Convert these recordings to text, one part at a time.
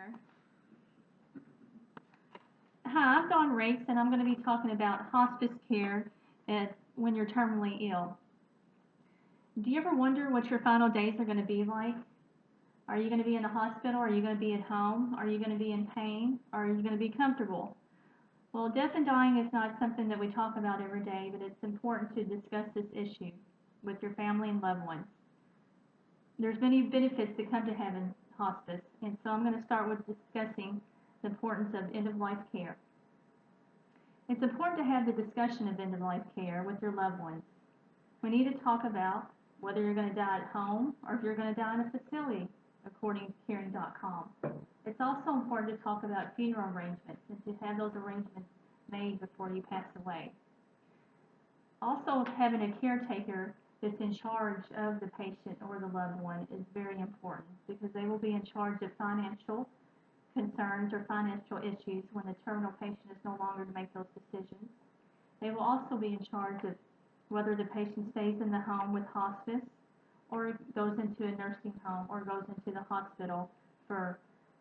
care. Hi, I'm Dawn Rakes, and I'm going to be talking about hospice care when you're terminally ill. Do you ever wonder what your final days are going to be like? Are you going to be in the hospital? Are you going to be at home? Are you going to be in pain? Or are you going to be comfortable? Well, death and dying is not something that we talk about every day, but it's important to discuss this issue with your family and loved ones. There's many benefits that come to having hospice, and so I'm going to start with discussing the importance of end-of-life care. It's important to have the discussion of end-of-life care with your loved ones. We need to talk about whether you're going to die at home or if you're going to die in a facility, according to caring.com. It's also important to talk about funeral arrangements and to have those arrangements made before you pass away. Also, having a caretaker that's in charge of the patient or the loved one is very important because they will be in charge of financial concerns or financial issues when the terminal patient is no longer to make those decisions. They will also be in charge of whether the patient stays in the home with hospice or goes into a nursing home or goes into the hospital for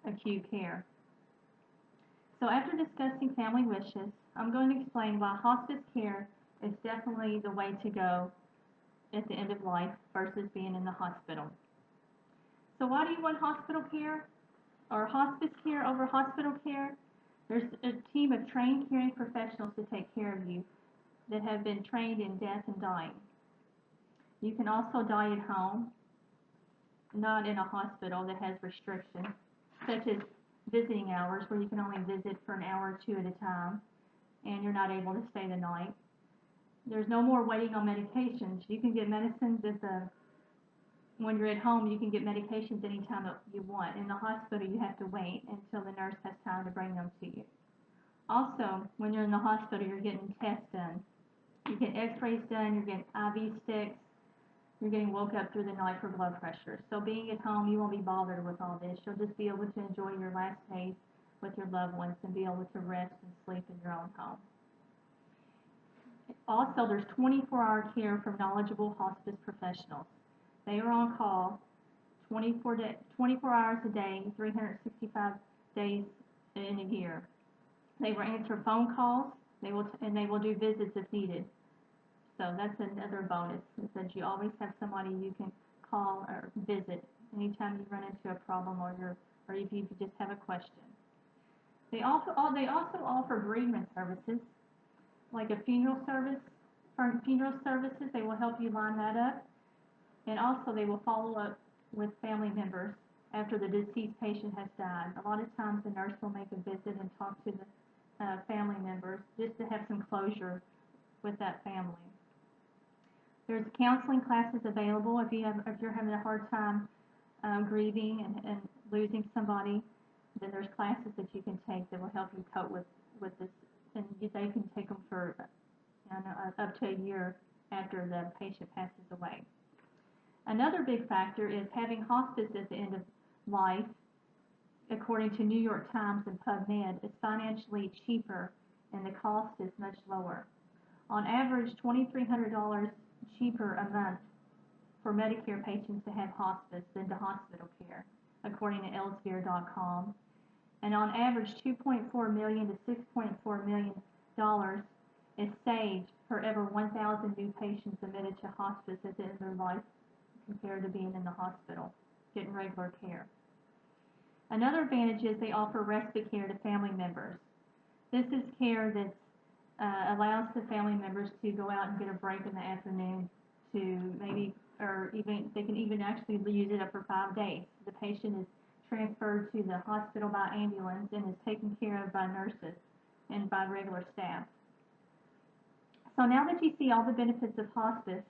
acute care. So after discussing family wishes, I'm going to explain why hospice care is definitely the way to go at the end of life versus being in the hospital. So why do you want hospital care or hospice care over hospital care? There's a team of trained caring professionals to take care of you that have been trained in death and dying. You can also die at home, not in a hospital that has restrictions, such as visiting hours where you can only visit for an hour or two at a time and you're not able to stay the night. There's no more waiting on medications. You can get medicines when you're at home, you can get medications anytime that you want. In the hospital, you have to wait until the nurse has time to bring them to you. Also, when you're in the hospital, you're getting tests done. You get x-rays done, you're getting IV sticks, you're getting woke up through the night for blood pressure. So being at home, you won't be bothered with all this. You'll just be able to enjoy your last days with your loved ones and be able to rest and sleep in your own home. Also, there's 24-hour care from knowledgeable hospice professionals. They are on call 24 hours a day, 365 days in a year. They will answer phone calls, they will do visits if needed. So that's another bonus, is that you always have somebody you can call or visit anytime you run into a problem or if you just have a question. They also offer bereavement services, like a funeral service. For funeral services, they will help you line that up, and also they will follow up with family members after the deceased patient has died. A lot of times the nurse will make a visit and talk to the family members just to have some closure with that family. There's counseling classes available if you're having a hard time grieving and losing somebody. Then there's classes that you can take that will help you cope with this, and they can take them for up to a year after the patient passes away. Another big factor is having hospice at the end of life, according to New York Times and PubMed, is financially cheaper and the cost is much lower. On average, $2,300 cheaper a month for Medicare patients to have hospice than to hospital care, according to Elsevier.com. And on average, $2.4 million to $6.4 million is saved for every 1,000 new patients admitted to hospice at the end of their life compared to being in the hospital, getting regular care. Another advantage is they offer respite care to family members. This is care that allows the family members to go out and get a break in the afternoon they can even actually use it up for 5 days. The patient is transferred to the hospital by ambulance and is taken care of by nurses and by regular staff. So now that you see all the benefits of hospice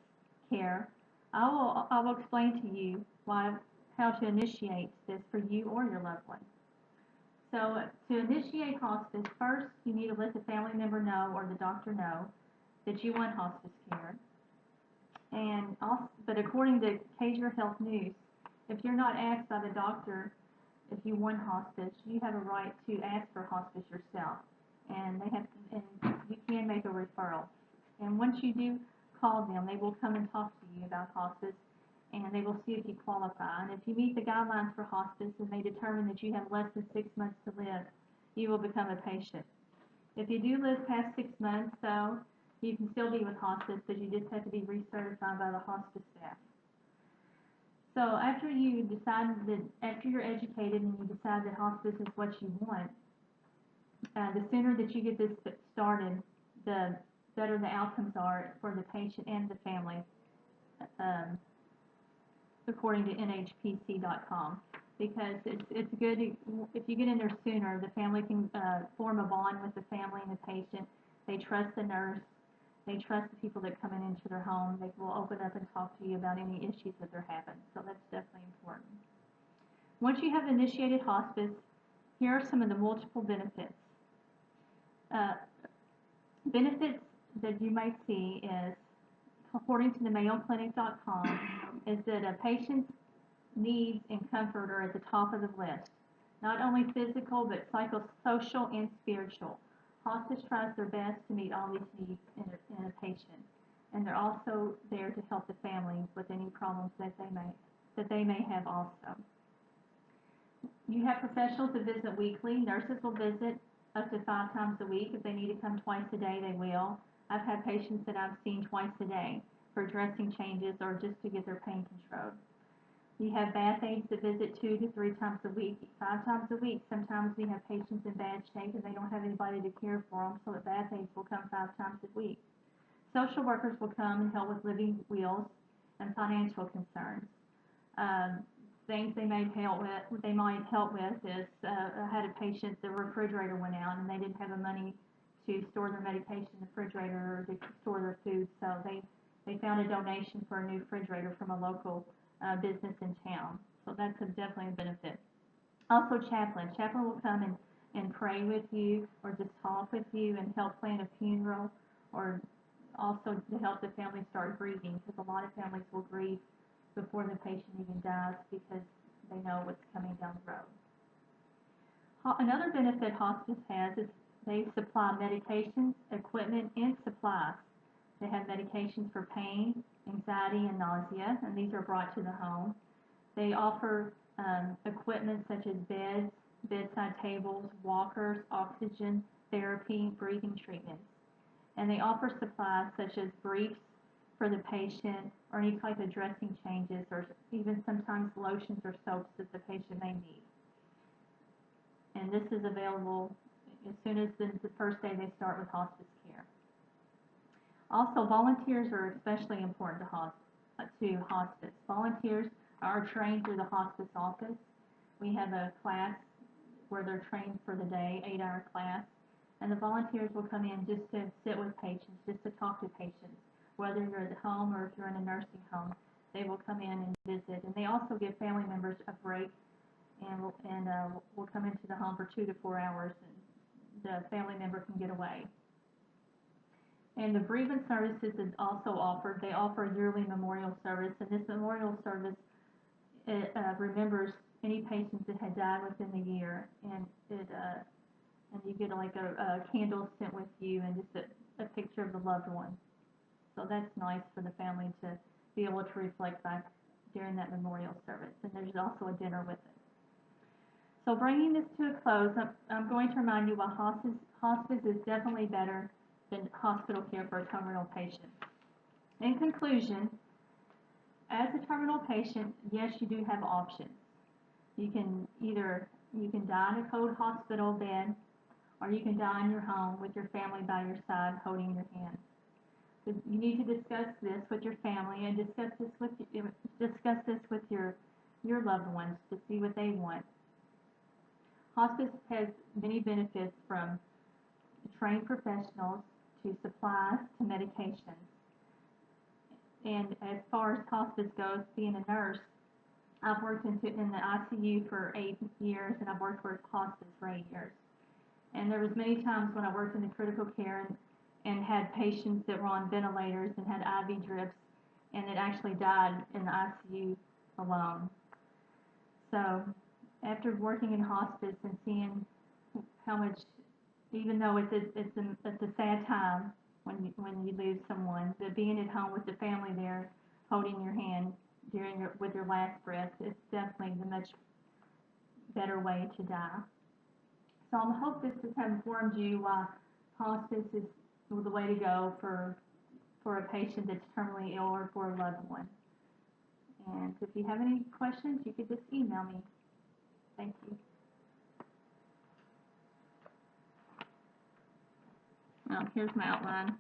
care, I will explain to you how to initiate this for you or your loved one. So to initiate hospice, first you need to let the family member know or the doctor know that you want hospice care. But according to Kaiser Health News, if you're not asked by the doctor if you want hospice, you have a right to ask for hospice yourself, and you can make a referral. And once you do call them, they will come and talk to you about hospice and they will see if you qualify. And if you meet the guidelines for hospice and they determine that you have less than 6 months to live, you will become a patient. If you do live past 6 months, though, you can still be with hospice, but you just have to be recertified by the hospice staff. So after you're educated and you decide that hospice is what you want, the sooner that you get this started, the better the outcomes are for the patient and the family, um, according to NHPC.com. Because it's good if you get in there sooner, the family can form a bond with the family and the patient. They trust the nurse. They trust the people that come into their home. They will open up and talk to you about any issues that they're having. So that's definitely important. Once you have initiated hospice, here are some of the multiple benefits. Uh, benefits that you might see is, according to the MayoClinic.com, is that a patient's needs and comfort are at the top of the list. Not only physical, but psychosocial and spiritual. Hospice tries their best to meet all these needs in a patient, and they're also there to help the family with any problems that they may have also. You have professionals that visit weekly. Nurses will visit up to 5 times a week. If they need to come twice a day, they will. I've had patients that I've seen twice a day for dressing changes or just to get their pain controlled. You have bath aides that visit 2 to 3 times a week, 5 times a week. Sometimes we have patients in bad shape and they don't have anybody to care for them, so the bath aides will come 5 times a week. Social workers will come and help with living wills and financial concerns. Things they might help with is I had a patient, the refrigerator went out and they didn't have the money to store their medication in the refrigerator or to store their food, so they found a donation for a new refrigerator from a local business in town. So that's definitely a benefit. Also, chaplain. Chaplain will come and pray with you or just talk with you and help plan a funeral, or also to help the family start grieving, because a lot of families will grieve before the patient even dies because they know what's coming down the road. Another benefit hospice has is they supply medications, equipment, and supplies. They have medications for pain, anxiety, and nausea, and these are brought to the home. They offer equipment such as beds, bedside tables, walkers, oxygen therapy, breathing treatments. And they offer supplies such as briefs for the patient or any type of dressing changes, or even sometimes lotions or soaps that the patient may need. And this is available as soon as the first day they start with hospice care. Also, volunteers are especially important to hospice. Volunteers are trained through the hospice office. We have a class where they're trained for the day, 8-hour class, and the volunteers will come in just to sit with patients, just to talk to patients, whether you're at home or if you're in a nursing home. They will come in and visit, and they also give family members a break, and will come into the home for 2 to 4 hours, and the family member can get away. And the bereavement services is also offered. They offer a yearly memorial service, and this memorial service remembers any patients that had died within the year, and you get like a candle sent with you and just a picture of the loved one. So that's nice for the family to be able to reflect back during that memorial service. And there's also a dinner with it. So bringing this to a close, I'm going to remind you why hospice is definitely better than hospital care for a terminal patient. In conclusion, as a terminal patient, yes, you do have options. You can die in a cold hospital bed, or you can die in your home with your family by your side holding your hand. So you need to discuss this with your family and discuss this with your loved ones to see what they want. Hospice has many benefits, from trained professionals to supplies to medications. And as far as hospice goes, being a nurse, I've worked in the ICU for 8 years, and I've worked for hospice for 8 years. And there was many times when I worked in the critical care and had patients that were on ventilators and had IV drips, and it actually died in the ICU alone. So after working in hospice and seeing how much, even though it's a sad time when you lose someone, but being at home with the family there holding your hand with your last breath. It's definitely the much better way to die. So I hope this has informed you why hospice is the way to go for a patient that's terminally ill or for a loved one. And if you have any questions, you could just email me. Thank you. Well, here's my outline.